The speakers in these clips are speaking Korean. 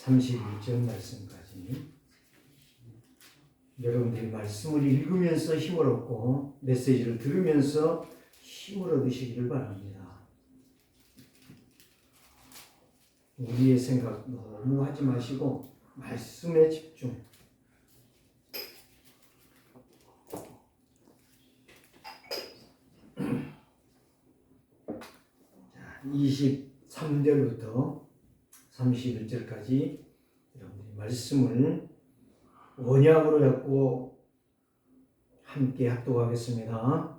31절 말씀까지 여러분들이 말씀을 읽으면서 힘을 얻고 메시지를 들으면서 힘을 얻으시기를 바랍니다. 우리의 생각 너무 하지 마시고 말씀에 집중. 자, 23절부터 31절까지 여러분들이 말씀을 언약으로 잡고 함께 합독하겠습니다.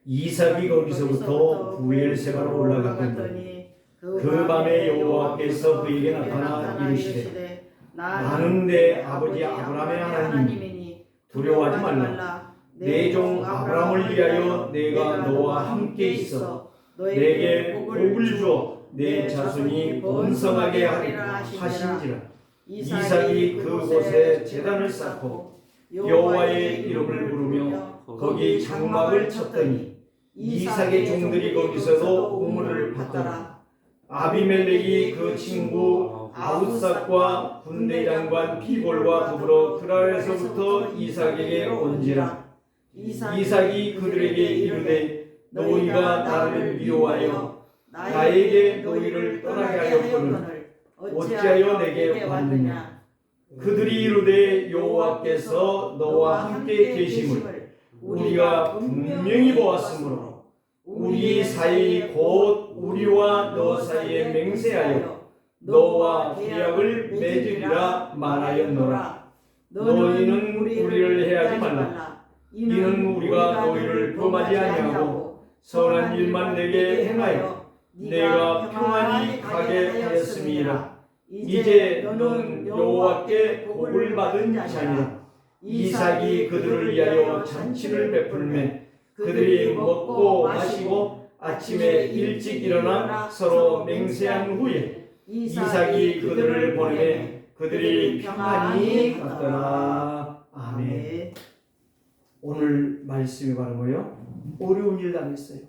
이삭이 거기서부터 부엘세바로 올라갔더니 그 밤에 여호와께서 그에게 나타나 이르시되 나는 내 아버지 아브라함의 하나님이니 두려워하지 말라. 내 종 아브라함을 위하여 내가 너와 함께 있어 내게 복을 주어 내 자손이 번성하게 하리라 하신지라. 이삭이 그곳에 제단을 쌓고 여호와의 이름을 부르며 거기 장막을 쳤더니 이삭의 종들이 거기서도 우물을 받더라. 아비멜렉이 그 친구 아웃삭과 군대 장관 피골과 더불어 그랄에서부터 이삭에게 온지라. 이삭이 그들에게 이르되 너희가 나를 미워하여 나에게 너희를 떠나게 하였거늘 어찌하여 내게 왔느냐. 그들이 이르되 여호와께서 너와 함께 계심을 우리가 분명히 보았으므로 우리 사이 곧 우리와 너 사이에 맹세하여 너와 계약을 맺으리라 말하였노라. 너희는 우리를 해하지 말라. 이는 우리가 너희를 범하지 아니하고 선한 일만 내게 행하여 내가 평안히 가게 하였음이라. 이제 너는 여호와께 복을 받은 자니라. 이삭이 그들을 위하여 잔치를 베풀매 그들이 먹고 마시고 아침에 일찍 일어나 서로 맹세한 후에 이삭이 그들을 보내매 그들이 평안히 갔더라. 아멘. 오늘 말씀이 바로 뭐예요? 어려운 일 당했어요.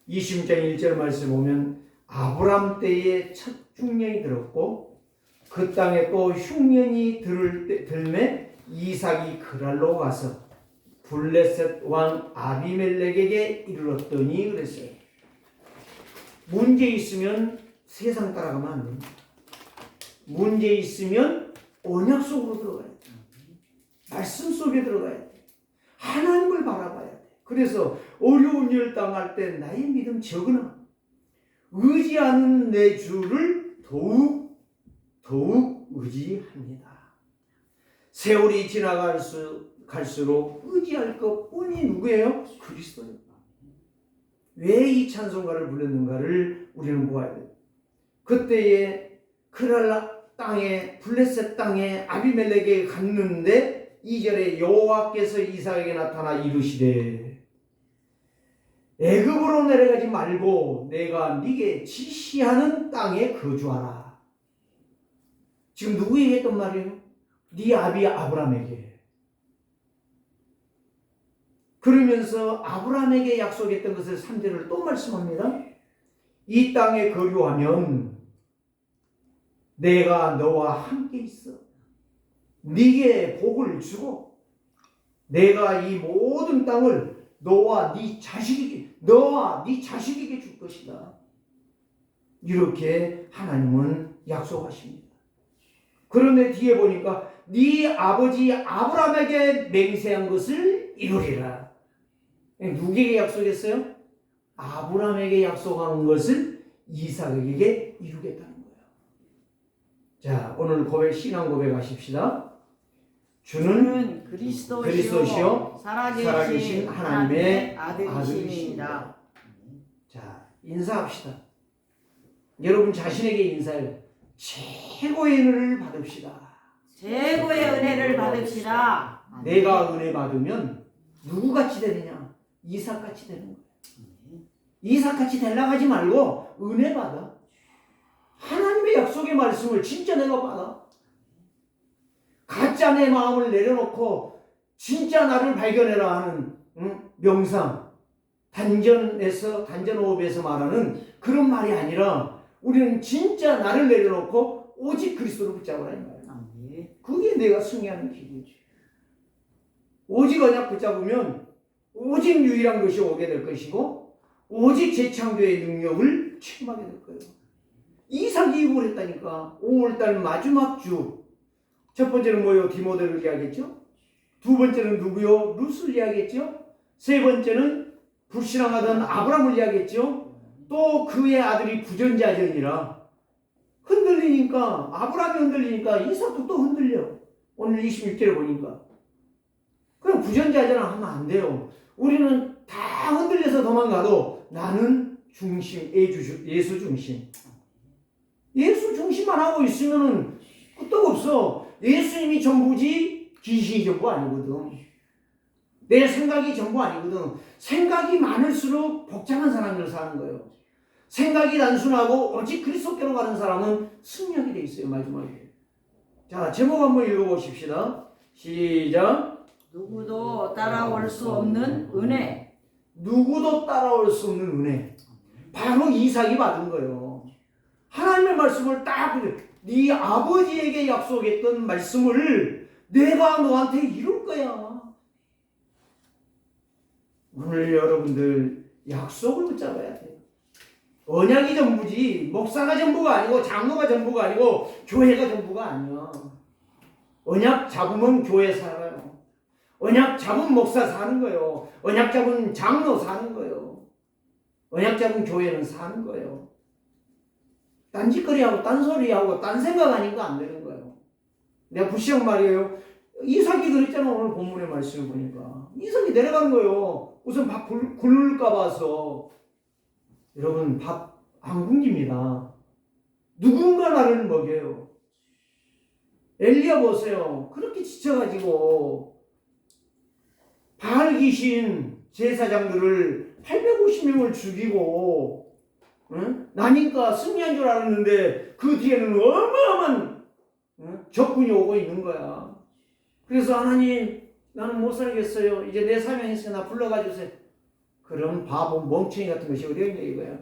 20장 1절 말씀 보면 아브람 때에 첫 흉년이 들었고 그 땅에 또 흉년이 들매 이삭이 그랄로 가서 블레셋 왕 아비멜렉에게 이르렀더니 그랬어요. 문제 있으면 세상 따라가면 안 됩니다. 문제 있으면 언약 속으로 들어가야 돼. 말씀 속에 들어가야 돼. 하나님을 바라봐야 돼. 그래서 어려운 일 당할 때 나의 믿음 적으나 의지하는 내 주를 더욱 의지합니다. 세월이 갈수록 의지할 것뿐이 누구예요? 그리스도예요. 왜 이 찬송가를 불렀는가를 우리는 보아야 돼요. 그때에 크랄라 땅에 블레셋 땅에 아비멜렉에게 갔는데 2절에 여호와께서 이삭에게 나타나 이르시되 애굽으로 내려가지 말고 내가 네게 지시하는 땅에 거주하라. 지금 누구에게 했던 말이에요? 네 아비 아브라함에게. 그러면서 아브라함에게 약속했던 것을 3절을 또 말씀합니다. 이 땅에 거주하면 내가 너와 함께 있어. 네게 복을 주고 내가 이 모든 땅을 너와 네 자식에게 줄 것이다. 이렇게 하나님은 약속하십니다. 그런데 뒤에 보니까 네 아버지 아브라함에게 맹세한 것을 이루리라. 누구에게 약속했어요? 아브라함에게 약속한 것을 이삭에게 이루겠다는 거예요. 자, 오늘 신앙 고백하십시다. 주는 그리스도시요 살아계신 하나님의 아들이십니다. 자, 인사합시다. 여러분 자신에게 인사해요. 최고의 은혜를 받읍시다. 최고의 은혜를 받읍시다. 내가 은혜 받으면 누구같이 되느냐? 이삭같이 되는 거예요. 이삭같이 되려고 하지 말고 은혜 받아. 하나님의 약속의 말씀을 진짜 내가 받아. 가짜 내 마음을 내려놓고 진짜 나를 발견해라 하는 명상 단전호흡에서 말하는 그런 말이 아니라 우리는 진짜 나를 내려놓고 오직 그리스도를 붙잡으라 이 말이에요. 아멘. 그게 내가 승리하는 길이지. 오직 언약 붙잡으면 오직 유일한 것이 오게 될 것이고 오직 재창조의 능력을 체험하게 될 거예요. 이삭이 입을 했다니까. 5월달 마지막 주. 첫 번째는 뭐요? 디모데를 이야기했죠. 두 번째는 누구요? 룻을 이야기했죠. 세 번째는 불신앙하던 아브라함을 이야기했죠. 또 그의 아들이 부전자전이라 흔들리니까 아브라함이 흔들리니까 이삭도 또 흔들려. 오늘 26절에 보니까. 그럼 부전자전을 하면 안 돼요. 우리는 다 흔들려서 도망가도 나는 중심, 예수 중심. 예수 중심만 하고 있으면은 끄떡없어. 예수님이 전부지 귀신이 전부 아니거든. 내 생각이 전부 아니거든. 생각이 많을수록 복잡한 사람으로 사는 거예요. 생각이 단순하고 오직 그리스도께로 가는 사람은 승리하게 돼 있어요. 마지막에. 자, 제목 한번 읽어보십시다. 시작. 누구도 따라올 수 없는 은혜. 누구도 따라올 수 없는 은혜. 바로 이삭이 받은 거예요. 하나님의 말씀을 딱 네 아버지에게 약속했던 말씀을 내가 너한테 이룰 거야. 오늘 여러분들 약속을 붙잡아야 돼요. 언약이 전부지 목사가 전부가 아니고 장로가 전부가 아니고 교회가 전부가 아니야. 언약 잡으면 교회 살아요. 언약 잡은 목사 사는 거예요. 언약 잡은 장로 사는 거예요. 언약 잡은 교회는 사는 거예요. 딴짓거리하고 딴소리하고 딴 생각하니까 안 되는 거예요. 내가 불시한 말이에요. 이삭이 그랬잖아. 오늘 본문의 말씀을 보니까 이삭이 내려간 거예요. 우선 밥 굶을까 봐서. 여러분 밥 안 굶깁니다. 누군가 나를 먹여요. 엘리야 보세요. 그렇게 지쳐가지고 바알 귀신 제사장들을 850명을 죽이고 나니까 승리한 줄 알았는데 그 뒤에는 어마어마한 적군이 오고 있는 거야. 그래서 하나님 나는 못 살겠어요. 이제 내 사명했어요. 나 불러가 주세요. 그런 바보 멍청이 같은 것이 어디에 있냐 이거야.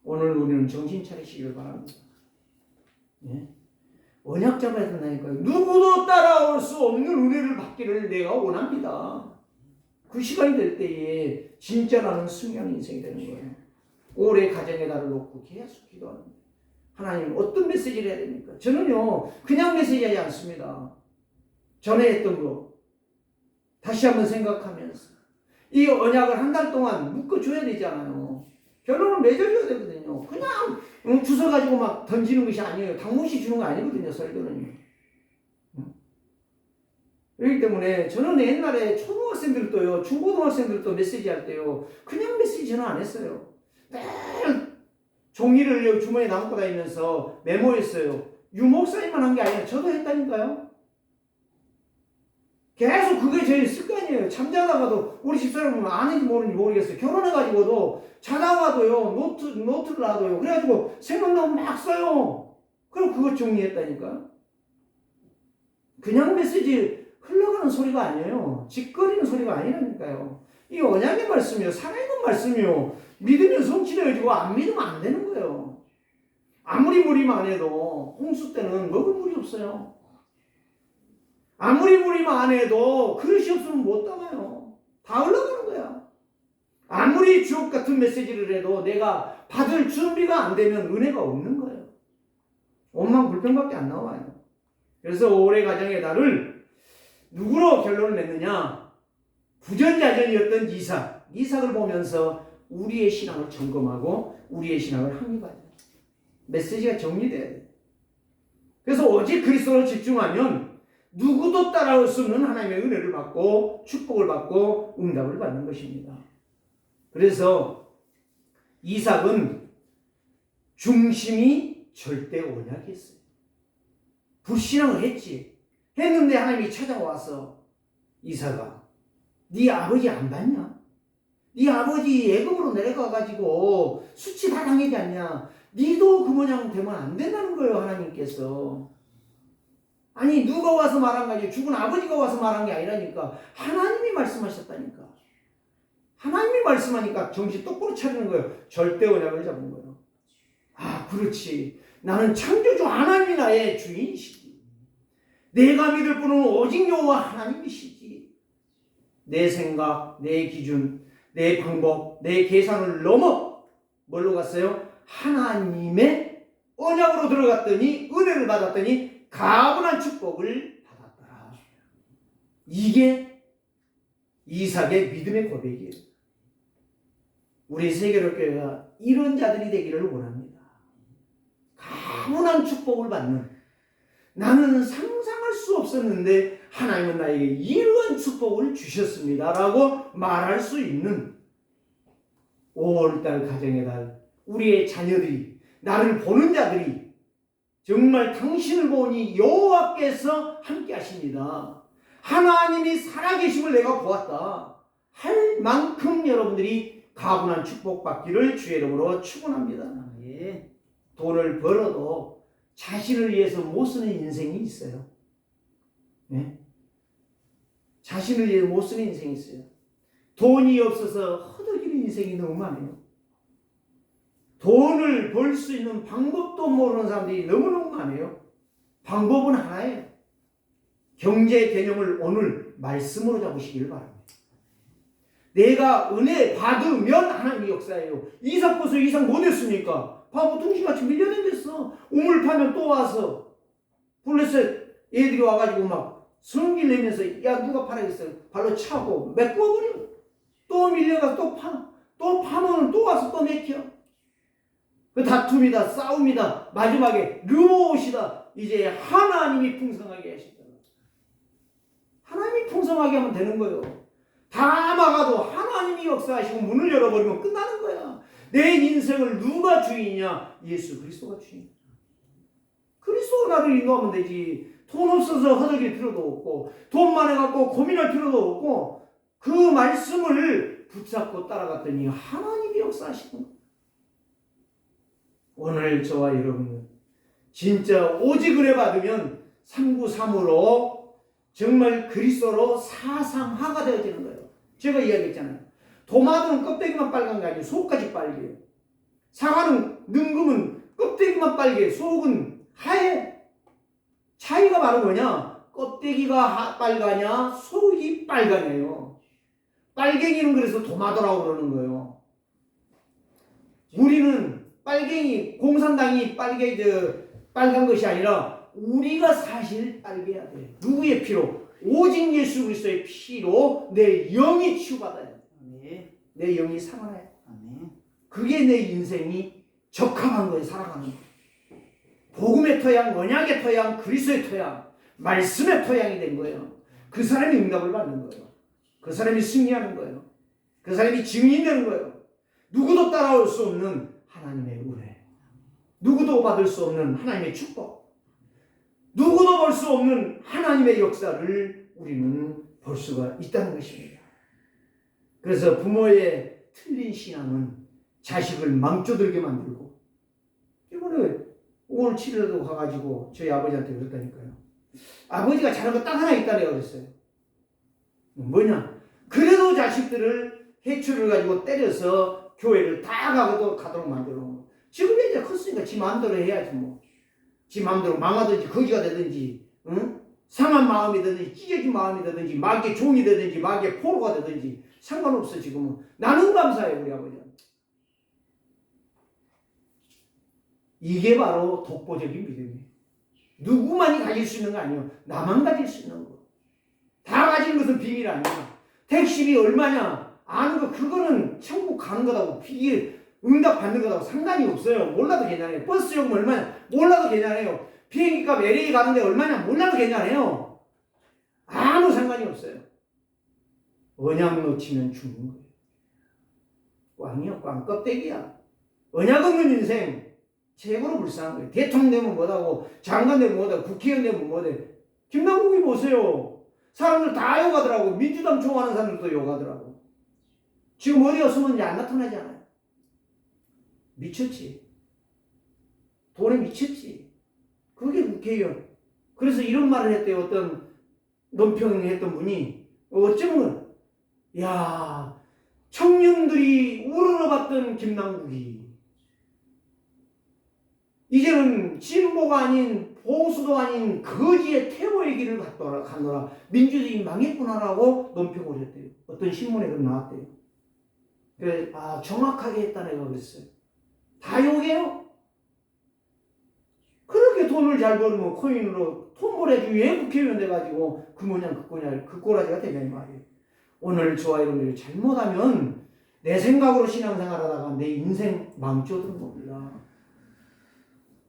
오늘 우리는 정신 차리시길 바랍니다. 예? 언약 잡아야 된다니까요. 누구도 따라올 수 없는 은혜를 받기를 내가 원합니다. 그 시간이 될 때에 진짜 나는 승리하는 인생이 되는 거예요. 올해 가정의 달을 놓고 계속 기도합니다. 하나님 어떤 메시지를 해야 됩니까? 저는요 그냥 메시지하지 않습니다. 전에 했던 거 다시 한번 생각하면서 이 언약을 한 달 동안 묶어줘야 되잖아요. 결론을 맺어줘야 되거든요. 그냥 주워 가지고 막 던지는 것이 아니에요. 당무시 주는 거 아니거든요. 설교는요. 그렇기 때문에 저는 옛날에 초등학생들도요, 중고등학생들도 메시지 할 때요, 그냥 메시지는 안 했어요. 매일 종이를 주머니에 담고 다니면서 메모했어요. 유목사님만 한 게 아니라 저도 했다니까요. 계속 그게 제 습관이에요. 잠자다가도 우리 집사람은 아는지 모르는지 모르겠어요. 결혼해가지고도 자다가도요 노트를 놔둬요. 그래가지고 생각나면 막 써요. 그럼 그거 정리했다니까. 그냥 메시지 흘러가는 소리가 아니에요. 짓거리는 소리가 아니라니까요. 이 언약의 말씀이요, 살아있는 말씀이요. 믿으면 성취되어지고 안 믿으면 안 되는 거예요. 아무리 무리만 해도 홍수 때는 먹을 물이 없어요. 아무리 무리만 해도 그릇이 없으면 못 담아요. 다 흘러가는 거야. 아무리 주옥 같은 메시지를 해도 내가 받을 준비가 안 되면 은혜가 없는 거예요. 원망 불평밖에 안 나와요. 그래서 올해 가정의 달을 누구로 결론을 냈느냐? 부전자전이었던 이삭을 보면서 우리의 신앙을 점검하고 우리의 신앙을 합리화해야 돼요. 메시지가 정리돼야 돼요. 그래서 오직 그리스도로 집중하면 누구도 따라올 수 없는 하나님의 은혜를 받고 축복을 받고 응답을 받는 것입니다. 그래서 이삭은 중심이 절대 언약이었어요. 불신앙을 했는데 하나님이 찾아와서 이삭아, 네 아버지 안 봤냐? 네 아버지 애굽으로 내려가가지고 수치 다 당하지 않냐? 네도 그 모양 되면 안 된다는 거예요. 하나님께서. 아니 누가 와서 말한 거지? 죽은 아버지가 와서 말한 게 아니라니까. 하나님이 말씀하셨다니까. 하나님이 말씀하니까 정신 똑바로 차리는 거예요. 절대 언약을 잡은 거예요. 아, 그렇지. 나는 창조주 하나님이 나의 주인이시지. 내가 믿을 분은 오직 여호와 하나님이시지. 내 생각, 내 기준, 내 방법, 내 계산을 넘어 뭘로 갔어요? 하나님의 언약으로 들어갔더니 은혜를 받았더니 가분한 축복을 받았더라. 이게 이삭의 믿음의 고백이에요. 우리 세계로교회가 이런 자들이 되기를 원합니다. 가분한 축복을 받는, 나는 상상할 수 없었는데 하나님은 나에게 이러한 축복을 주셨습니다 라고 말할 수 있는 5월달 가정의 달, 우리의 자녀들이, 나를 보는 자들이 정말 당신을 보니 여호와께서 함께 하십니다, 하나님이 살아계심을 내가 보았다 할 만큼 여러분들이 가분한 축복받기를 주의 이름으로 축원합니다. 예. 돈을 벌어도 자신을 위해서 못 쓰는 인생이 있어요. 네? 자신을 위해서 못 쓰는 인생이 있어요. 돈이 없어서 허덕이는 인생이 너무 많아요. 돈을 벌 수 있는 방법도 모르는 사람들이 너무너무 많아요. 방법은 하나예요. 경제 개념을 오늘 말씀으로 잡으시길 바랍니다. 내가 은혜 받으면 하나님의 역사예요. 이삭 보세요. 이삭 못했습니까? 바보 둥지같이 밀려다녔어. 우물 파면 또 와서 블레셋 애들이 와가지고 막 성질 내면서 야 누가 파라겠어 발로 차고 메꿔버려. 또 밀려가서 또 파. 또 파면 또 와서 또 맥혀. 그 다툼이다, 싸움이다, 마지막에 르모옷이다. 이제 하나님이 풍성하게 하시다. 하나님이 풍성하게 하면 되는 거예요. 다 막아도 하나님이 역사하시고 문을 열어버리면 끝나는 거야. 내 인생을 누가 주인이냐? 예수 그리스도가 주인. 그리스도가 나를 인도하면 되지. 돈 없어서 허덕일 필요도 없고, 돈 많아갖고 고민할 필요도 없고, 그 말씀을 붙잡고 따라갔더니 하나님이 역사하시는 거야. 오늘 저와 여러분은 진짜 오직 은혜 받으면 393으로 정말 그리스도로 사상화가 되어지는 거예요. 제가 이야기했잖아요. 도마도는 껍데기만 빨간 게 아니고 속까지 빨개요. 사과는 능금은 껍데기만 빨개, 속은 하얘. 차이가 바로 뭐냐? 껍데기가 빨가냐, 속이 빨가냐요. 빨갱이는 그래서 도마도라고 그러는 거예요. 우리는 빨갱이, 공산당이 빨간 것이 아니라 우리가 사실 빨개야 돼. 누구의 피로? 오직 예수 그리스도의 피로 내 영이 치유받아야 돼. 내 영이 살아나야 돼. 그게 내 인생이 적합한 거에 살아가는 거야. 복음의 토양, 언약의 토양, 그리스도의 토양, 말씀의 토양이 된 거예요. 그 사람이 응답을 받는 거예요. 그 사람이 승리하는 거예요. 그 사람이 증인되는 거예요. 누구도 따라올 수 없는 하나님의 은혜, 누구도 받을 수 없는 하나님의 축복, 누구도 볼 수 없는 하나님의 역사를 우리는 볼 수가 있다는 것입니다. 그래서 부모의 틀린 신앙은 자식을 망쳐들게 만들고, 이번에 5월 7일에도 가가지고 저희 아버지한테 그랬다니까요. 아버지가 잘한 거 딱 하나 있다네요 그랬어요. 뭐냐? 그래도 자식들을 해초를 가지고 때려서 교회를 다 가도록 만들어 놓은 거. 지금 이제 컸으니까 지 마음대로 해야지 뭐. 지 마음대로 망하든지 거지가 되든지, 응? 상한 마음이 되든지 찢어진 마음이 되든지 마귀의 종이 되든지 마귀의 포로가 되든지 상관없어. 지금은 나는 감사해요 우리 아버지한테. 이게 바로 독보적인 믿음이에요. 누구만이 가질 수 있는 거 아니에요. 나만 가질 수 있는 거. 다 가지는 것은 비밀 아니야. 택시비 얼마냐 아는 거, 그거는 천국 가는 거다고, 이게 응답 받는 거다고 상관이 없어요. 몰라도 괜찮아요. 버스 요금 얼마냐 몰라도 괜찮아요. 비행기값 LA 가는데 얼마냐 몰라도 괜찮아요. 아무 상관이 없어요. 언약 놓치면 죽는 거예요. 꽝이야, 꽝 껍데기야. 언약 없는 인생 최고로 불쌍한 거예요. 대통령 되면 뭐하고, 장관 되면 뭐하고, 국회의원 되면 뭐하고. 김남국이 보세요. 사람들 다 욕하더라고. 민주당 좋아하는 사람들도 욕하더라고. 지금 어디가 숨었는지 안 나타나지 않아요. 미쳤지. 돈에 미쳤지. 그게 국회의원. 그래서 이런 말을 했대요. 어떤 논평했던 분이, 어쩌면 야, 청년들이 우러러봤던 김남국이 이제는 진보가 아닌 보수도 아닌 거지의 퇴보의 길을 갔노라. 민주주의 망했구나라고 논평을 했대요. 어떤 신문에 그런 나왔대요. 그래, 정확하게 했다 내가 그랬어요. 다 욕해요. 그렇게 돈을 잘 벌면 코인으로 톰보내지 왜 국회의원 돼가지고 그 모양 그 꼬라지가 되냐 이 말이에요. 오늘 저와 여러분들이 잘못하면 내 생각으로 신앙생활 하다가 내 인생 망쳐드는 겁니다.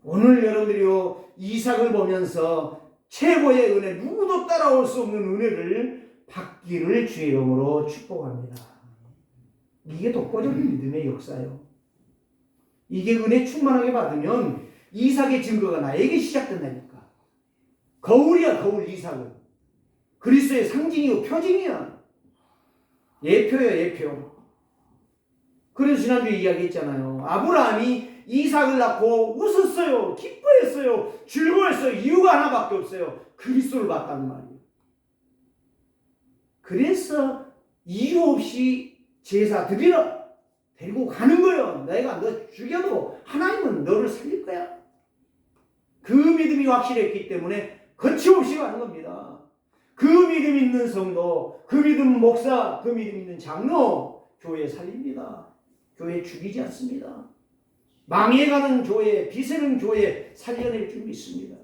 오늘 여러분들이요 이삭을 보면서 최고의 은혜, 누구도 따라올 수 없는 은혜를 받기를 주의 이름으로 축복합니다. 이게 독보적인 믿음의 역사예요. 이게 은혜 충만하게 받으면 이삭의 증거가 나에게 시작된다니까. 거울이야 거울. 이삭은 그리스도의 상징이고 표징이야. 예표야 예표. 그래서 지난주에 이야기했잖아요. 아브라함이 이삭을 낳고 웃었어요. 기뻐했어요. 즐거웠어요. 이유가 하나밖에 없어요. 그리스도를 봤다는 말이에요. 그래서 이유 없이 제사 드리러 데리고 가는 거예요. 내가 너 죽여도 하나님은 너를 살릴 거야. 그 믿음이 확실했기 때문에 거침없이 가는 겁니다. 그 믿음 있는 성도, 그 믿음 목사, 그 믿음 있는 장로 교회 살립니다. 교회 죽이지 않습니다. 망해가는 교회, 비세는 교회 살려낼 줄 믿습니다.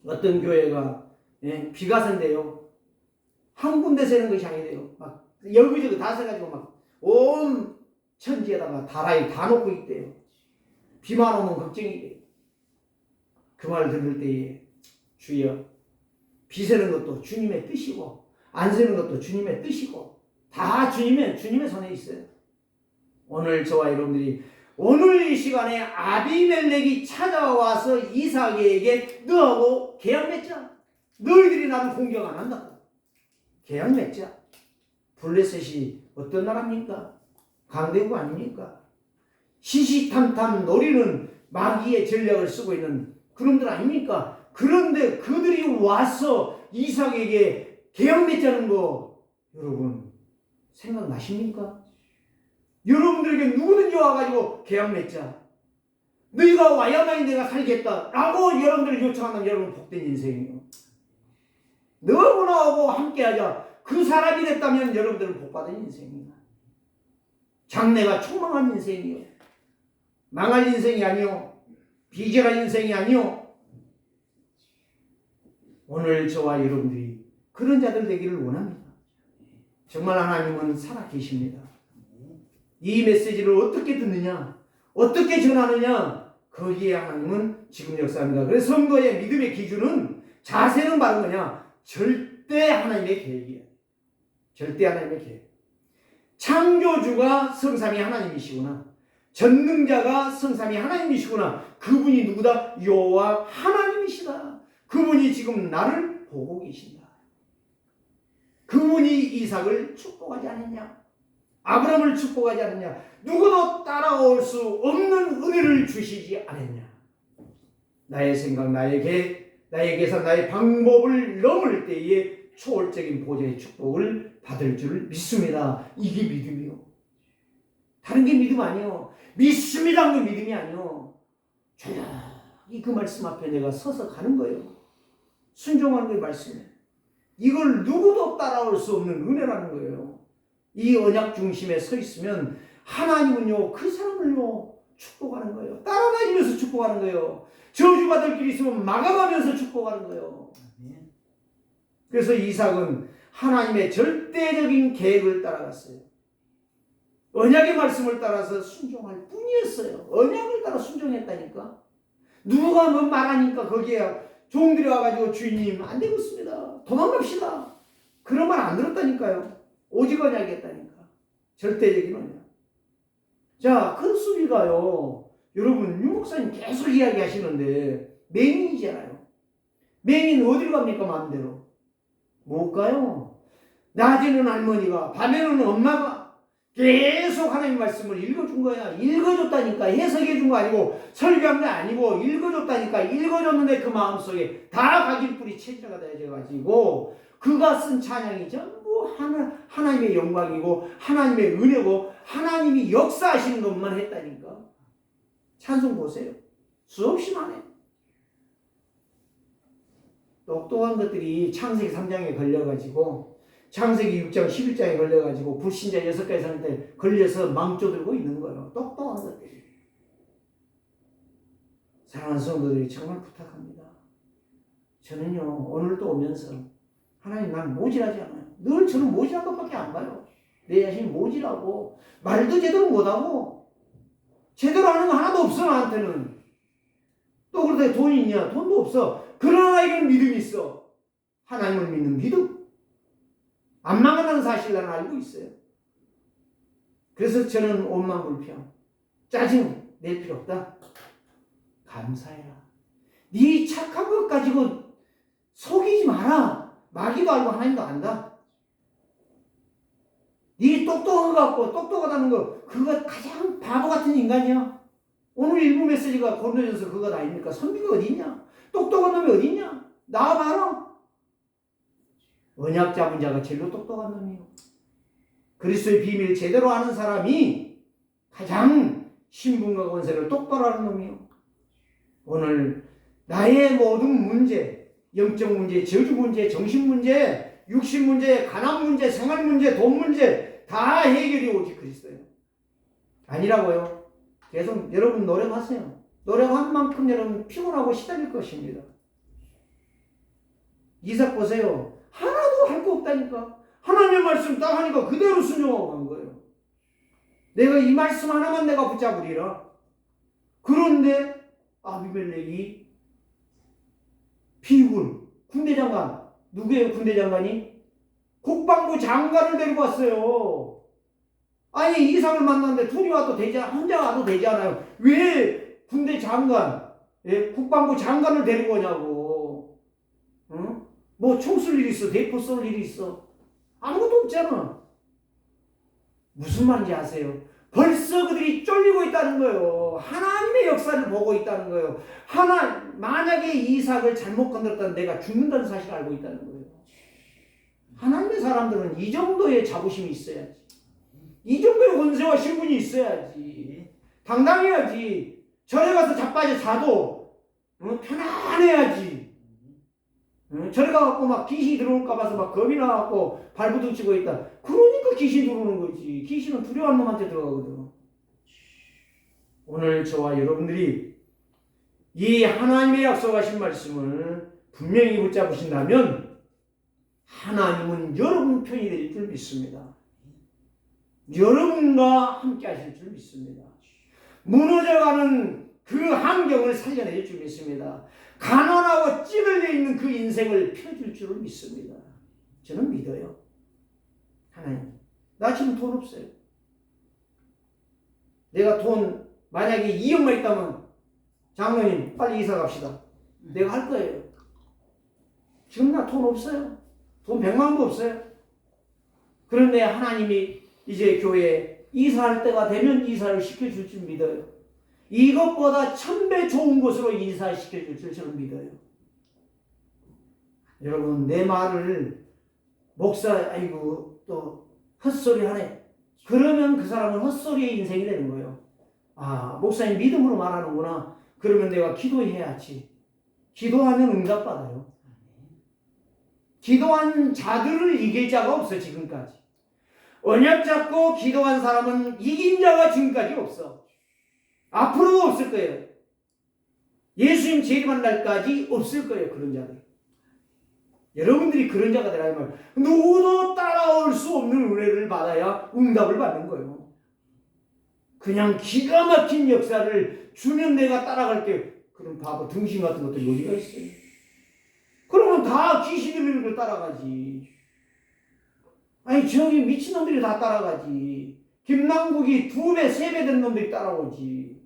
어떤 교회가 비가 선대요. 한 군데 새는 것이 아니래요. 막 여기저기 다 새가지고 막 온 천지에다가 다라이 다 놓고 있대요. 비만 오면 걱정이 돼요. 그 말 들을 때에 주여, 비 새는 것도 주님의 뜻이고 안 새는 것도 주님의 뜻이고 다 주님의 손에 있어요. 오늘 저와 여러분들이 오늘 이 시간에 아비멜렉이 찾아와서 이삭에게 너하고 계약 맺자. 너희들이 나를 공격 안 한다고. 계약 맺자. 블레셋이 어떤 나라입니까? 강대국 아닙니까? 시시탐탐 노리는 마귀의 전략을 쓰고 있는 그런들 아닙니까? 그런데 그들이 와서 이삭에게 계약 맺자는 거 여러분 생각나십니까? 여러분들에게 누구든지 와가지고 계약 맺자. 너희가 와야만이 내가 살겠다 라고 여러분들을 요청한다면 여러분 복된 인생이에요. 너하고 나하고 함께하자. 그 사람이 됐다면 여러분들은 복받은 인생이에요. 장래가 초망한 인생이에요. 망할 인생이 아니요. 비결한 인생이 아니요. 오늘 저와 여러분들이 그런 자들 되기를 원합니다. 정말 하나님은 살아계십니다. 이 메시지를 어떻게 듣느냐, 어떻게 전하느냐, 거기에 하나님은 지금 역사합니다. 그래서 성도의 믿음의 기준은, 자세는 바로 뭐냐? 절대 하나님의 계획이에요. 절대 하나님의 계획. 창조주가 성삼위 하나님이시구나. 전능자가 성삼위 하나님이시구나. 그분이 누구다? 여호와 하나님이시다. 그분이 지금 나를 보고 계신다. 그분이 이삭을 축복하지 않았냐? 아브라함을 축복하지 않았냐? 누구도 따라올 수 없는 은혜를 주시지 않았냐? 나의 생각, 나의 계획, 나의 계산, 나의 방법을 넘을 때에 초월적인 보좌의 축복을 받을 줄 믿습니다. 이게 믿음이요. 다른 게 믿음 아니요. 믿습니다. 그 믿음이 아니요. 조용히 그 말씀 앞에 내가 서서 가는 거예요. 순종하는 게 말씀이에요. 이걸 누구도 따라올 수 없는 은혜라는 거예요. 이 언약 중심에 서 있으면 하나님은요 그 사람을요 축복하는 거예요. 따라다니면서 축복하는 거예요. 저주받을 길이 있으면 막아가면서 축복하는 거예요. 그래서 이삭은 하나님의 절대적인 계획을 따라갔어요. 언약의 말씀을 따라서 순종할 뿐이었어요. 언약을 따라 순종했다니까. 누가 뭐 말하니까 거기에 종들이 와가지고 주인님 안 되겠습니다. 도망갑시다. 그런 말 안 들었다니까요. 오직 언약이 했다니까. 절대적인 언약. 자, 큰 수비가요. 여러분 유 목사님 계속 이야기하시는데 맹인이잖아요. 맹인 어디로 갑니까 마음대로? 못 가요. 낮에는 할머니가 밤에는 엄마가 계속 하나님 말씀을 읽어준 거야. 읽어줬다니까. 해석해준 거 아니고 설교한 게 아니고 읽어줬다니까. 읽어줬는데 그 마음속에 다 각인 뿌리 체질가 되어져가지고 그가 쓴 찬양이 전부 하나님의 영광이고 하나님의 은혜고 하나님이 역사하시는 것만 했다니까. 찬송 보세요. 수없이 많아요. 똑똑한 것들이 창세기 3장에 걸려가지고 창세기 6장 11장에 걸려가지고 불신자 6가지 상태 걸려서 망조들고 있는 거예요. 똑똑한 것들이. 사랑하는 성도들이 정말 부탁합니다. 저는요 오늘도 오면서 하나님 난 모질하지 않아요. 늘 저는 모질한 것밖에 안 봐요. 내 자신이 모질하고 말도 제대로 못하고 제대로 하는 거 하나도 없어 나한테는. 또 그러다 돈이 있냐? 돈도 없어. 그러나 나에게는 믿음이 있어. 하나님을 믿는 믿음. 안 망한다는 사실 나는 알고 있어요. 그래서 저는 원망불평, 짜증 낼 필요 없다. 감사해라. 네 착한 것 가지고 속이지 마라. 마귀도 알고 하나님도 안다. 네 똑똑한 거 갖고 똑똑하다는 거 그거 가장 바보 같은 인간이야. 오늘 일부 메시지가 고린도전서 그거 아닙니까? 선비가 어디 있냐? 똑똑한 놈이 어디 있냐? 나와봐라. 언약 잡은 자가 제일로 똑똑한 놈이요. 그리스도의 비밀을 제대로 아는 사람이 가장 신분과 권세를 똑바로 하는 놈이요. 오늘 나의 모든 문제, 영적 문제, 저주 문제, 정신 문제, 육신 문제, 가난 문제, 생활 문제, 돈 문제 다 해결이 오직 그리스도예요. 아니라고요. 계속 여러분 노력하세요. 노력한 만큼 여러분 피곤하고 시달릴 것입니다. 이삭 보세요. 하나도 할 거 없다니까. 하나님의 말씀 딱 하니까 그대로 순종하고 간 거예요. 내가 이 말씀 하나만 내가 붙잡으리라. 그런데 아비멜렉이 비굴 군대장관, 누구예요 군대장관이? 국방부 장관을 데리고 왔어요. 아니 이삭을 만났는데 둘이 와도 되지, 혼자 와도 되지 않아요. 왜 군대 장관, 국방부 장관을 데리고 오냐고. 응? 뭐 총 쏠 일이 있어? 대포 쏠 일이 있어? 아무것도 없잖아. 무슨 말인지 아세요? 벌써 그들이 쫄리고 있다는 거예요. 하나님의 역사를 보고 있다는 거예요. 만약에 이삭을 잘못 건드렸다면 내가 죽는다는 사실을 알고 있다는 거예요. 하나님의 사람들은 이 정도의 자부심이 있어야지. 이 정도의 권세와 신분이 있어야지. 당당해야지. 절에 가서 자빠져 자도 편안해야지. 절에 가갖고 막 귀신이 들어올까 봐서 막 겁이 나갖고 발부둥치고 있다. 그러니까 귀신이 들어오는 거지. 귀신은 두려워하는 놈한테 들어가거든. 오늘 저와 여러분들이 이 하나님의 약속하신 말씀을 분명히 붙잡으신다면 하나님은 여러분 편이 될 줄 믿습니다. 여러분과 함께 하실 줄 믿습니다. 무너져가는 그 환경을 살려낼 줄 믿습니다. 가난하고 찌들려 있는 그 인생을 펴줄 줄을 믿습니다. 저는 믿어요. 하나님, 나 지금 돈 없어요. 내가 돈 만약에 2억만 있다면 장로님 빨리 이사 갑시다. 내가 할 거예요. 지금 나 돈 없어요. 돈 100만 원도 없어요. 그런데 하나님이 이제 교회에 이사할 때가 되면 이사를 시켜줄 줄 믿어요. 이것보다 1000배 좋은 곳으로 이사시켜줄 줄 저는 믿어요. 여러분 내 말을 목사 아이고 또 헛소리 하네. 그러면 그 사람은 헛소리의 인생이 되는 거예요. 아 목사님 믿음으로 말하는구나. 그러면 내가 기도해야지. 기도하면 응답받아요. 기도한 자들을 이길 자가 없어 지금까지. 언약 잡고 기도한 사람은 이긴 자가 지금까지 없어. 앞으로도 없을 거예요. 예수님 재림한 날까지 없을 거예요. 그런 자들. 여러분들이 그런 자가 되라 이 말. 누구도 따라올 수 없는 은혜를 받아야 응답을 받는 거예요. 그냥 기가 막힌 역사를 주면 내가 따라갈게요. 그럼 바보 등신 같은 것들이 어디가 있어요? 그러면 다 귀신 들리는 걸 따라가지. 아니 저기 미친놈들이 다 따라가지. 김남국이 2배 3배 된 놈들이 따라오지.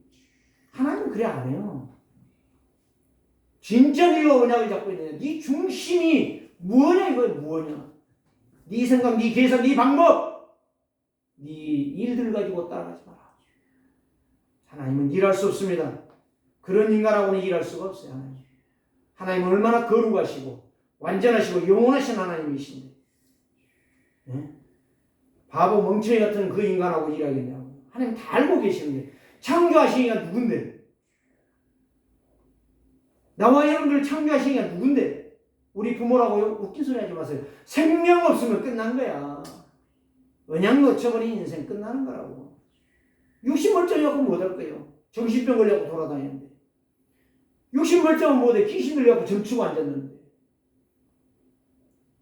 하나님은 그래 안 해요. 진짜 네가 언약을 잡고 있느냐. 네 중심이 뭐냐 이거 뭐냐. 네 생각, 네 계산, 네 방법, 네 일들 가지고 따라가지 마라. 하나님은 일할 수 없습니다. 그런 인간하고는 일할 수가 없어요. 하나님은 얼마나 거룩하시고 완전하시고 영원하신 하나님이신데 네? 바보 멍청이 같은 그 인간하고 일하겠냐고. 하나님 다 알고 계시는데 창조하신 이가 누군데? 나와 여러분들 창조하신 게 누군데? 우리 부모라고 웃긴 소리 하지 마세요. 생명 없으면 끝난 거야. 언약 놓쳐버린 인생 끝나는 거라고. 육신 멀쩡해갖고 못할 거예요. 정신병 걸려갖고 돌아다니는데. 육신 멀쩡은 못해. 귀신 들려갖고 점치고 앉았는데.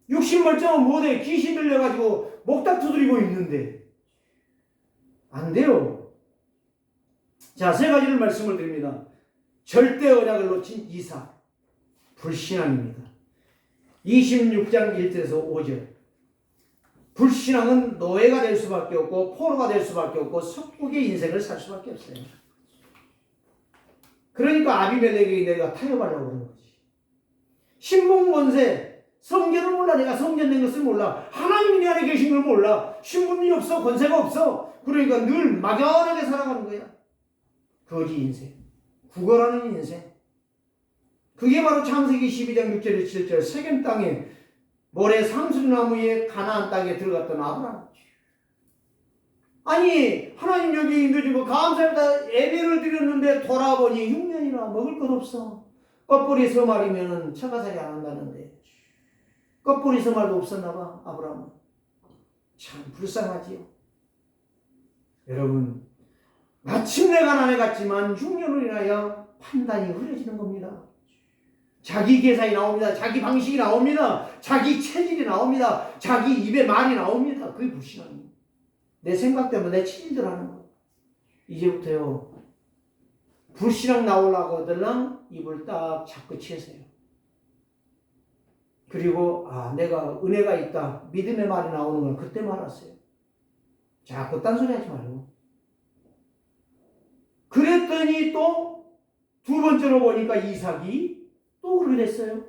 육신 멀쩡은 못해. 귀신 들려가지고 목닥 두드리고 있는데. 안 돼요. 자, 세 가지를 말씀을 드립니다. 절대 언약을 놓친 이삭. 불신앙입니다. 26장 1절에서 5절. 불신앙은 노예가 될 수밖에 없고 포로가 될 수밖에 없고 속국의 인생을 살 수밖에 없어요. 그러니까 아비멜렉에게 내가 타협하려고 그러는 거지. 신분권세, 성전을 몰라. 내가 성전 된 것을 몰라. 하나님이 내 안에 계신 걸 몰라. 신분이 없어. 권세가 없어. 그러니까 늘 막연하게 살아가는 거야. 거지 인생. 구걸하는 인생. 그게 바로 창세기 12장 6절 7절 세겜 땅에 모래 상수나무에 가나안 땅에 들어갔던 아브라함. 아니 하나님 여기 인도주고 감사합니다. 예배를 드렸는데 돌아보니 6년이나 먹을 것 없어. 껍뿌리 서말이면 처가살이 안 한다는데 껍뿌리 서말도 없었나 봐. 아브라함은. 참 불쌍하지요. 여러분 마침내 가나안에 갔지만 6년을 인하여 판단이 흐려지는 겁니다. 자기 계산이 나옵니다. 자기 방식이 나옵니다. 자기 체질이 나옵니다. 자기 입에 말이 나옵니다. 그게 불신앙이에요. 내 생각 때문에 내 체질대로 하는 거예요. 이제부터요. 불신앙 나오려고 하더랑 입을 딱 잡고 치세요. 그리고 내가 은혜가 있다. 믿음의 말이 나오는 걸 그때 말았어요. 자꾸 딴소리 하지 말고. 그랬더니 또 두 번째로 보니까 이삭이 또 그렇게 됐어요.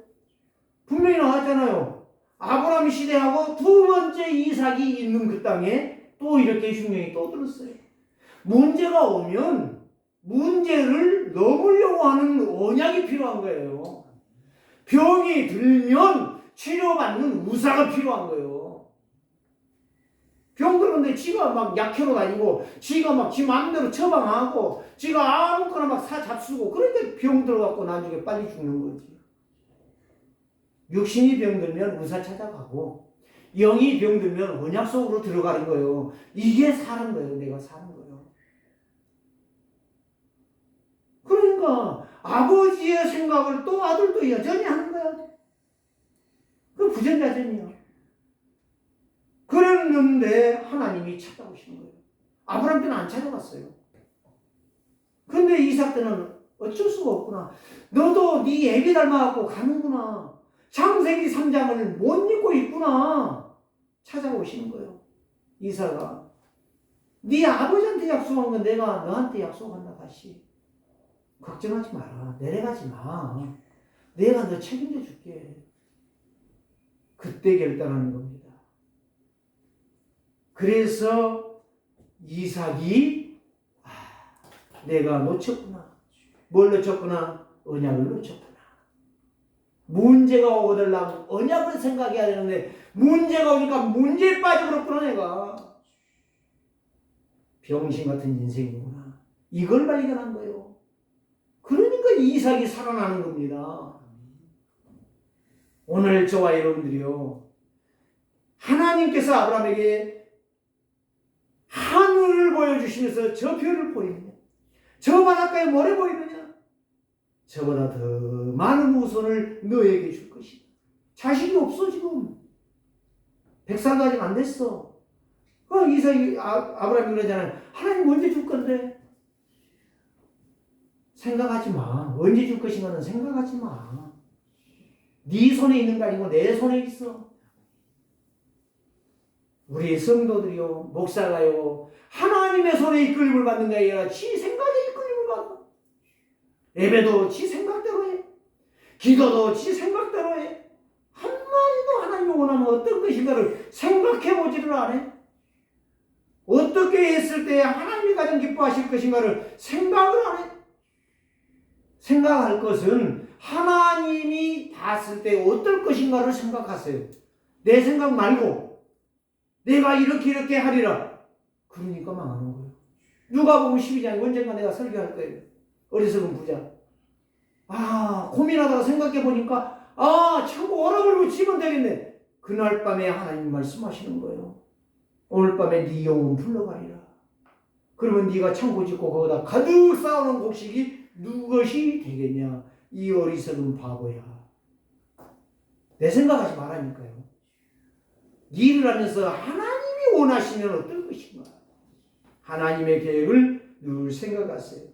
분명히 나왔잖아요. 아브라함 시대하고 두 번째 이삭이 있는 그 땅에 또 이렇게 흉년이 또 들었어요. 문제가 오면 문제를 넘으려고 하는 언약이 필요한 거예요. 병이 들면 치료받는 의사가 필요한 거예요. 병 들었는데 지가 막 약해로 다니고 지가 막 지 마음대로 처방하고 지가 아무거나 막 잡수고 그런데 병 들어갖고 나중에 빨리 죽는 거지. 육신이 병들면 의사 찾아가고 영이 병들면 언약 속으로 들어가는 거예요. 이게 사는 거예요. 내가 사는 거예요. 그러니까 아버지의 생각을 또 아들도 여전히 하는 거야. 그 부전자전이야. 그랬는데 하나님이 찾아오시는 거예요. 아브라함 때는 안 찾아갔어요. 근데 이삭 때는 어쩔 수가 없구나. 너도 네 애비 닮아갖고 가는구나. 창세기 3장을 못 읽고 있구나. 찾아오시는 거예요. 이삭아. 네 아버지한테 약속한 건 내가 너한테 약속한다 다시. 걱정하지 마라. 내려가지 마. 내가 너 책임져 줄게. 그때 결단하는 겁니다. 그래서 이삭이 내가 놓쳤구나. 뭘 놓쳤구나? 언약을 놓쳤구나. 문제가 오거들랑 언약을 생각해야 되는데 문제가 오니까 문제에 빠져버렸구나 내가. 병신 같은 인생이구나. 이걸 발견한 거예요. 그러니까 이삭이 살아나는 겁니다. 오늘 저와 여러분들이요. 하나님께서 아브라함에게 하늘을 보여주시면서 저 별을 보이느냐? 저 바닷가에 뭐래 보이느냐? 저보다 더 많은 후손을 너에게 줄 것이다. 자식이 없어 지금. 100살도 아직 안 됐어. 이삭이 아브라함이 그러잖아요. 하나님 언제 줄 건데? 생각하지 마. 언제 줄 것인가는 생각하지 마. 네 손에 있는 거 아니고 내 손에 있어. 우리 성도들이요, 목사가요, 하나님의 손에 이끌림을 받는 게 아니라 지 생각에 이끌림을 받아. 예배도 지 생각대로 해. 기도도 지 생각대로 해. 한마디도 하나님이 원하는 어떤 것인가를 생각해보지를 않아. 어떻게 했을 때 하나님이 가장 기뻐하실 것인가를 생각을 안 해. 생각할 것은 하나님이 봤을 때 어떨 것인가를 생각하세요. 내 생각 말고 내가 이렇게 하리라. 그러니까 망하는 거예요. 누가복음 12장 언젠가 내가 설교할 거예요. 어리석은 부자. 고민하다가 생각해 보니까 창고 얼어버리고 지면 되겠네. 그날 밤에 하나님 말씀하시는 거예요. 오늘 밤에 네 영혼 불러가리라. 그러면 네가 창고 짓고 거기다 가득 쌓아놓은 곡식이 누것이 되겠냐. 이 어리석은 바보야. 내 생각하지 말라니까요. 일을 하면서 하나님이 원하시면 어떨 것인가. 하나님의 계획을 늘 생각하세요.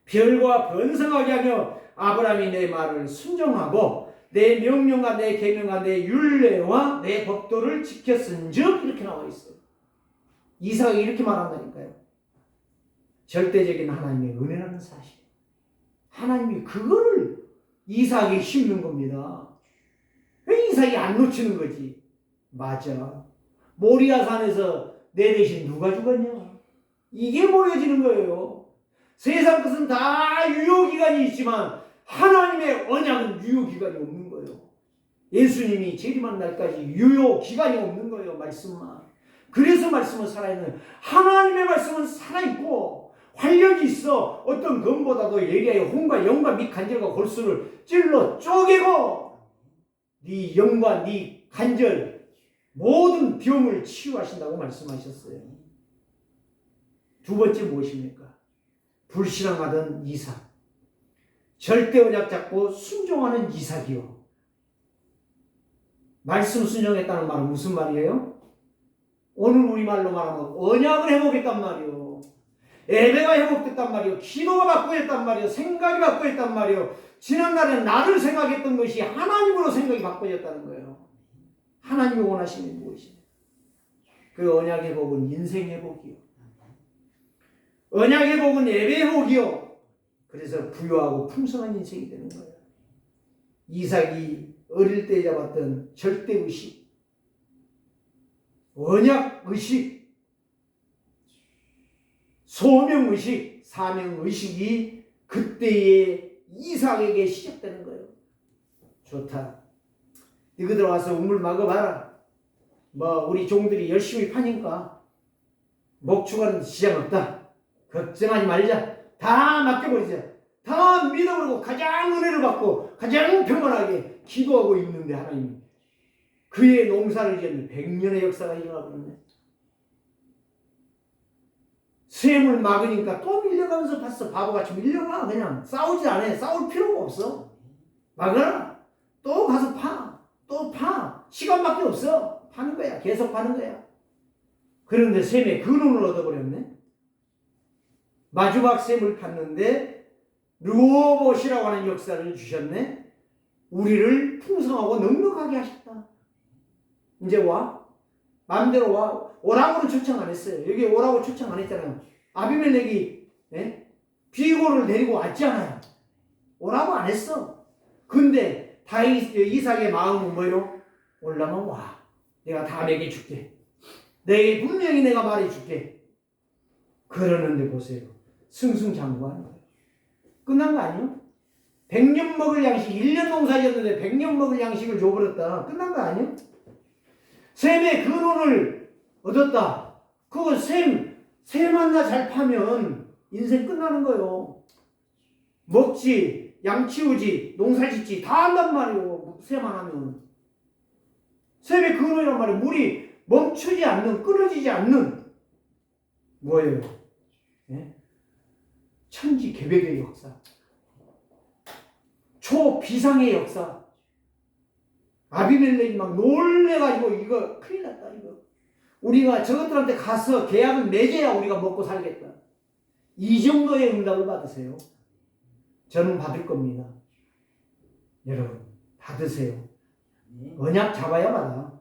별과 번성하게 하며 아브라함이 내 말을 순종하고 내 명령과 내 계명과 내 율례와 내 법도를 지켰은즉 이렇게 나와 있어요. 이삭이 이렇게 말한다니까요. 절대적인 하나님의 은혜라는 사실. 하나님이 그거를 이삭에게 심는 겁니다. 왜 이삭이 안 놓치는 거지? 맞아. 모리아 산에서 내 대신 누가 죽었냐? 이게 보여지는 거예요. 세상 것은 다 유효기간이 있지만 하나님의 언약은 유효기간이 없는 거예요. 예수님이 재림한 날까지 유효기간이 없는 거예요. 말씀만. 그래서 말씀은 살아있는, 하나님의 말씀은 살아있고 활력이 있어. 어떤 검보다도 예리하여 혼과 영과 및 간절과 골수를 찔러 쪼개고 네 영과 네 간절 모든 병을 치유하신다고 말씀하셨어요. 두 번째 무엇입니까? 불신앙하던 이삭. 절대 언약 잡고 순종하는 이삭이요. 말씀 순종했다는 말은 무슨 말이에요? 오늘 우리말로 말하면 언약을 회복했단 말이요. 예배가 회복됐단 말이요. 기도가 바꿔졌단 말이요. 생각이 바꿔졌단 말이요. 지난날에 나를 생각했던 것이 하나님으로 생각이 바꿔졌다는 거예요. 하나님이 원하시는 무엇이에요? 그 언약 회복은 인생 회복이요. 언약 회복은 예배 회복이요. 그래서 부유하고 풍성한 인생이 되는 거예요. 이삭이 어릴 때 잡았던 절대의식, 언약의식, 소명의식, 사명의식이 그때의 이삭에게 시작되는 거예요. 좋다. 너희들 와서 우물 막아봐라. 우리 종들이 열심히 파니까 목축하는 지장 없다. 걱정하지 말자. 다 맡겨버리자. 다 믿어버리고 가장 은혜를 받고 가장 평안하게 기도하고 있는데 하나님이 그의 농사를 지은 100년의 역사가 일어나버렸네. 샘을 막으니까 또 밀려가면서 봤어. 바보같이 밀려가. 그냥 싸우지 않아. 싸울 필요가 없어. 막아라. 또 가서 파. 또 파. 시간밖에 없어. 파는 거야. 계속 파는 거야. 그런데 샘의 근원을 얻어버렸네. 마주박 샘을 팠는데 르호봇이라고 하는 역사를 주셨네. 우리를 풍성하고 넉넉하게 하셨다. 이제 와. 마음대로 와. 오라고는 초청 안 했어요. 여기 오라고 초청 안 했잖아요. 아비멜렉이 비고를 데리고 왔잖아요. 오라고 안 했어. 근데 이삭의 마음은 뭐예요? 올라면 와. 내가 다 먹여줄게. 내게 분명히 내가 말해줄게. 그러는데 보세요. 승승장구하는 거예요. 끝난 거 아니에요? 100년 먹을 양식, 1년 농사지었는데 100년 먹을 양식을 줘버렸다. 끝난 거 아니에요? 샘의 근원을 얻었다. 그거 샘 하나 잘 파면 인생 끝나는 거예요. 먹지, 양 치우지, 농사 짓지 다 한단 말이에요. 샘 하나면. 샘의 근원이란 말이에요. 물이 멈추지 않는, 끊어지지 않는 뭐예요? 천지개벽의 역사, 초비상의 역사. 아비멜렉이 막 놀래가지고 이거 큰일 났다. 이거 우리가 저것들한테 가서 계약을 맺어야 우리가 먹고 살겠다. 이 정도의 응답을 받으세요. 저는 받을 겁니다. 여러분 받으세요. 언약 잡아야 받아.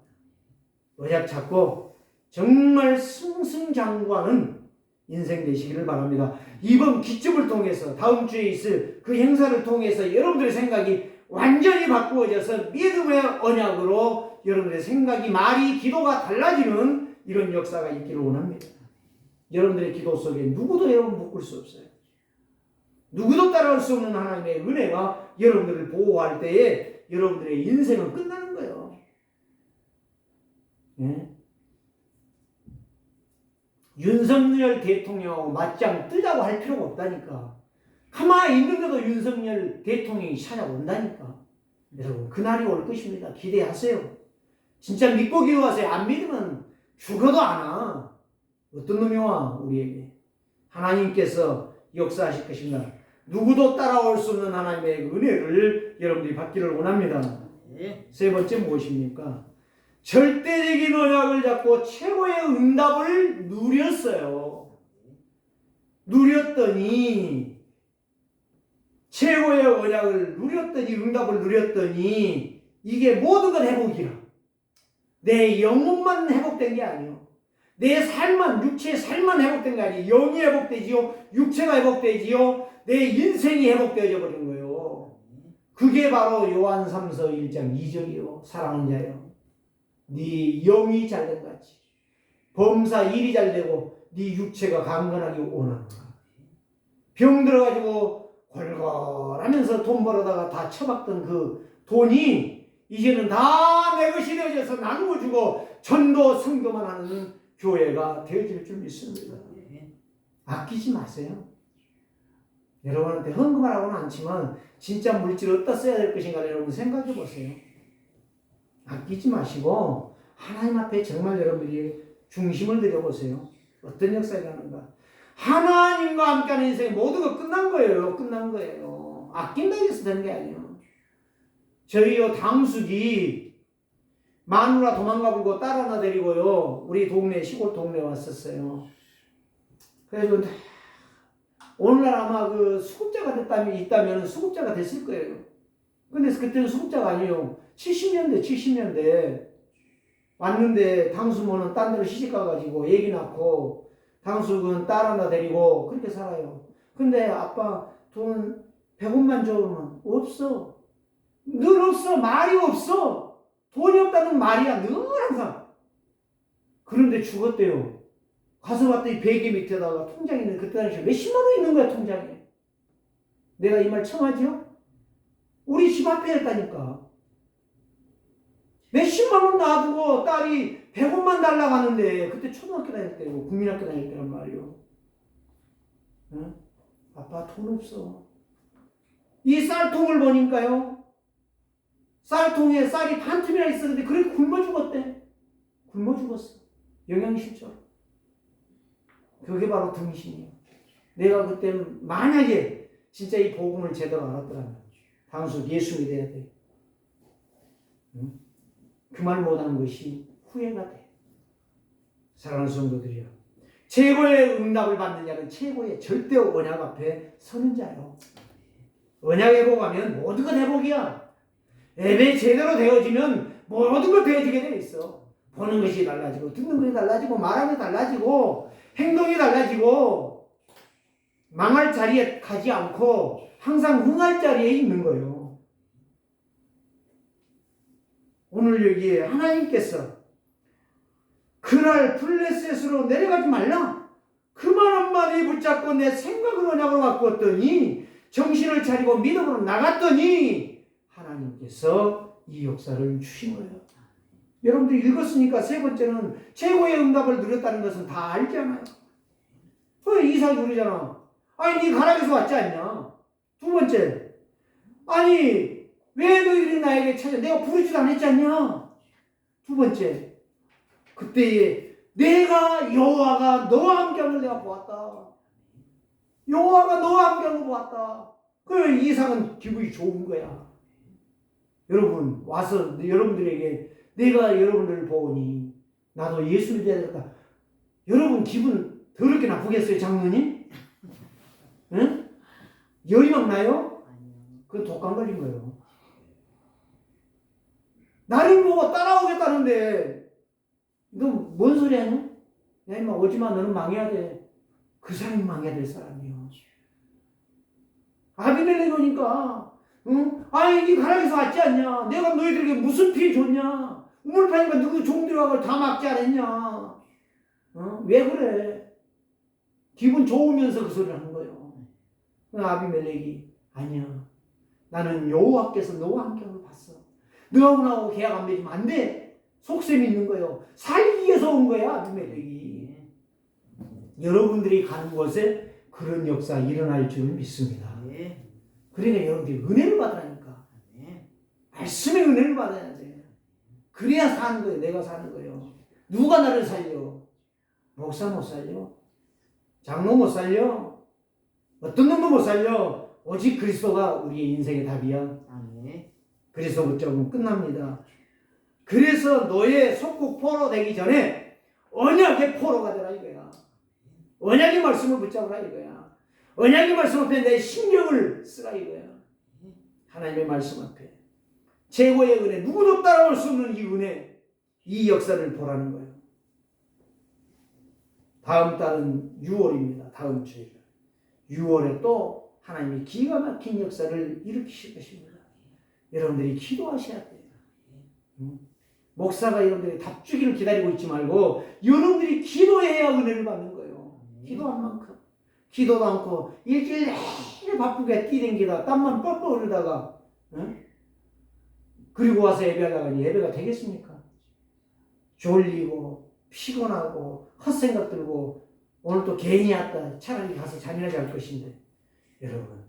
언약 잡고 정말 승승장구하는 인생 되시기를 바랍니다. 이번 기점을 통해서 다음 주에 있을 그 행사를 통해서 여러분들의 생각이 완전히 바꾸어져서 믿음의 언약으로 여러분들의 생각이, 말이, 기도가 달라지는 이런 역사가 있기를 원합니다. 여러분들의 기도 속에 누구도 여러분 묶을 수 없어요. 누구도 따라올 수 없는 하나님의 은혜가 여러분들을 보호할 때에 여러분들의 인생은 끝나는 거예요. 윤석열 대통령하고 맞짱 뜨자고 할 필요가 없다니까. 가만히 있는데도 윤석열 대통령이 찾아온다니까. 여러분 그날이 올 것입니다. 기대하세요. 진짜 믿고 기도하세요. 안 믿으면 죽어도 안 와. 어떤 놈이 와 우리에게. 하나님께서 역사하실 것입니다. 누구도 따라올 수 없는 하나님의 은혜를 여러분들이 받기를 원합니다. 세 번째 무엇입니까? 절대적인 언약을 잡고 최고의 응답을 누렸어요. 누렸더니 최고의 언약을 누렸더니 응답을 누렸더니 이게 모든 건 회복이라. 내 영혼만 회복된 게 아니요. 내 삶만 육체의 삶만 회복된 게 아니에요. 영이 회복되지요. 육체가 회복되지요. 내 인생이 회복되어져 버린 거예요. 그게 바로 요한 3서 1장 2절이요. 사랑하는 자여 네 영이 잘된 같이 범사 일이 잘되고 네 육체가 강건하게 원하노라. 병 들어가지고 골골하면서 돈 벌어다가 다 처박던 그 돈이 이제는 다 내 것이 되어져서 나누어 주고 전도 선교만 하는 교회가 되어질 줄 믿습니다. 아끼지 마세요. 여러분한테 헌금하라고는 않지만 진짜 물질 어디다 써야 될 것인가 여러분 생각해 보세요. 아끼지 마시고 하나님 앞에 정말 여러분들이 중심을 들여보세요. 어떤 역사가 일어나는가. 하나님과 함께하는 인생의 모두가 끝난 거예요. 끝난 거예요. 아낀다고 해서 되는 게 아니에요. 저희요 당숙이 마누라 도망가 불고 딸 하나 데리고요 우리 동네 시골 동네에 왔었어요. 그래서 오늘날 아마 그 수급자가 있다면 수급자가 됐을 거예요. 근데 그때는 수급자가 아니에요. 70년대 왔는데 당수모는 딴 데로 시집 가가지고 애기 낳고 당숙은 딸 하나 데리고 그렇게 살아요. 근데 아빠 돈 100원만 줘면 없어. 늘 없어. 말이 없어. 돈이 없다는 말이야. 늘 항상. 그런데 죽었대요. 가서 봤더니 베개 밑에다가 통장이 있는 그때 당시에 몇십만 원 있는 거야 통장에. 내가 이 말 청하지요? 우리 집 앞에 했다니까. 몇십만 원 놔두고 딸이 100원만 달라고 하는데 그때 초등학교 다닐 때고 국민학교 다닐 때란 말이요. 응? 아빠 돈 없어. 이 쌀통을 보니까요. 쌀통에 쌀이 반 틈이나 있었는데 그렇게 굶어 죽었대. 굶어 죽었어. 영양실조. 그게 바로 등신이에요. 내가 그때 만약에 진짜 이 복음을 제대로 알았더라면 당수 예수 믿어야 돼. 응? 그 말 못하는 것이 후회가 돼. 사랑하는 성도들이여. 최고의 응답을 받는 자는 최고의 절대 언약 앞에 서는 자요. 언약 회복하면 모든 건 회복이야. 예배 제대로 되어지면 모든 걸 되어지게 돼 있어. 보는 것이 달라지고 듣는 것이 달라지고 말하는 게 달라지고 행동이 달라지고 망할 자리에 가지 않고 항상 흥할 자리에 있는 거예요. 오늘 여기에 하나님께서 그날 블레셋으로 내려가지 말라. 그 말 한마디 붙잡고 내 생각을 언약으로 바꾸었더니 정신을 차리고 믿음으로 나갔더니 하나님께서 이 역사를 주신 거예요. 여러분들이 읽었으니까 세 번째는 최고의 응답을 누렸다는 것은 다 알잖아요. 왜 이삭이 그러잖아. 아니 네 가락에서 왔지 않냐. 두 번째, 아니 왜 너희들이 나에게 찾아 내가 부르지도 않았지 않냐. 두 번째, 그때에 내가 여호와가 너와 함께함을 내가 보았다. 여호와가 너와 함께함을 보았다. 그래 이삭은 기분이 좋은 거야. 여러분 와서 여러분들에게 내가 여러분들을 보니 나도 예수 믿어야 되겠다. 여러분 기분 더럽게 나쁘겠어요 장로님? 응? 열이 막 나요? 그건 독감 걸린 거예요. 나를 보고 따라오겠다는데 너 뭔 소리 하냐? 야 임마 오지마. 너는 망해야 돼. 그 사람이 망해야 될 사람이요. 아비멜렉 오니까 응? 아니 네 가락에서 왔지 않냐. 내가 너희들에게 무슨 피해 줬냐. 우물 파니까 누구 종들이 와서 다 막지 않았냐. 어? 왜 그래? 기분 좋으면서 그 소리를 하는 거예요. 아비멜렉이 아니야. 나는 여호와께서 너와 함께함을 봤어. 너하고 나하고 계약 안 맺으면 안 돼. 속셈이 있는 거예요. 살기 위해서 온 거야 아비멜렉이. 여러분들이 가는 곳에 그런 역사 일어날 줄 믿습니다. 그러니까 여러분들이 은혜를 받으라니까. 아멘. 말씀의 은혜를 받아야 돼. 그래야 사는 거예요. 내가 사는 거예요. 누가 나를 살려? 목사 못 살려? 장로 못 살려? 어떤 놈도 못 살려? 오직 그리스도가 우리의 인생의 답이야. 아멘. 그리스도 붙잡으면 끝납니다. 그래서 너의 속국 포로 되기 전에 언약의 포로가 되라 이거야. 언약의 말씀을 붙잡으라 이거야. 언약의 말씀 앞에 내 신경을 쓰라 이거야. 하나님의 말씀 앞에 최고의 은혜, 누구도 따라올 수 없는 이 은혜, 이 역사를 보라는 거예요. 다음 달은 6월입니다. 다음 주에 6월에 또 하나님이 기가 막힌 역사를 일으키실 것입니다. 여러분들이 기도하셔야 돼요. 목사가 여러분들이 답주기를 기다리고 있지 말고 여러분들이 기도해야 은혜를 받는 거예요. 기도한 만큼. 기도도 않고 일주일 내내 바쁘게 뛰댕기다 땀만 뻘뻘 흐르다가 그리고 와서 예배하다가 예배가 되겠습니까? 졸리고 피곤하고 헛생각 들고 오늘 또 괜히 왔다. 차라리 가서 잔인하게 할 것인데 여러분,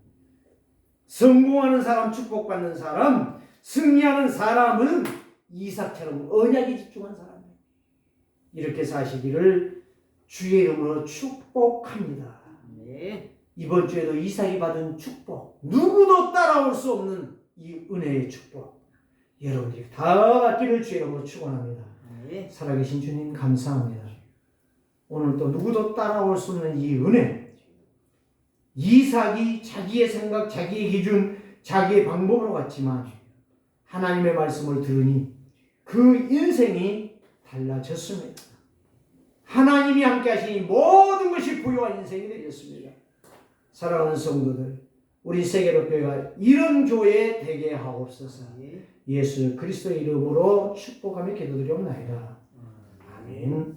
성공하는 사람, 축복받는 사람, 승리하는 사람은 이삭처럼 언약에 집중한 사람이에요. 이렇게 사시기를 주의 이름으로 축복합니다. 아멘. 이번 주에도 이삭이 받은 축복, 누구도 따라올 수 없는 이 은혜의 축복, 여러분들이 다 받기를 주의 이름으로 축원합니다. 아멘. 살아계신 주님 감사합니다. 오늘 또 누구도 따라올 수 없는 이 은혜, 이삭이 자기의 생각, 자기의 기준, 자기의 방법으로 갔지만 하나님의 말씀을 들으니 그 인생이 달라졌습니다. 하나님이 함께 하시니 모든 것이 부유한 인생이 되었습니다. 사랑하는 성도들, 우리 세계로교회가 이런 교회 되게 하옵소서. 예수 그리스도의 이름으로 축복하며 기도드리옵나이다. 아멘.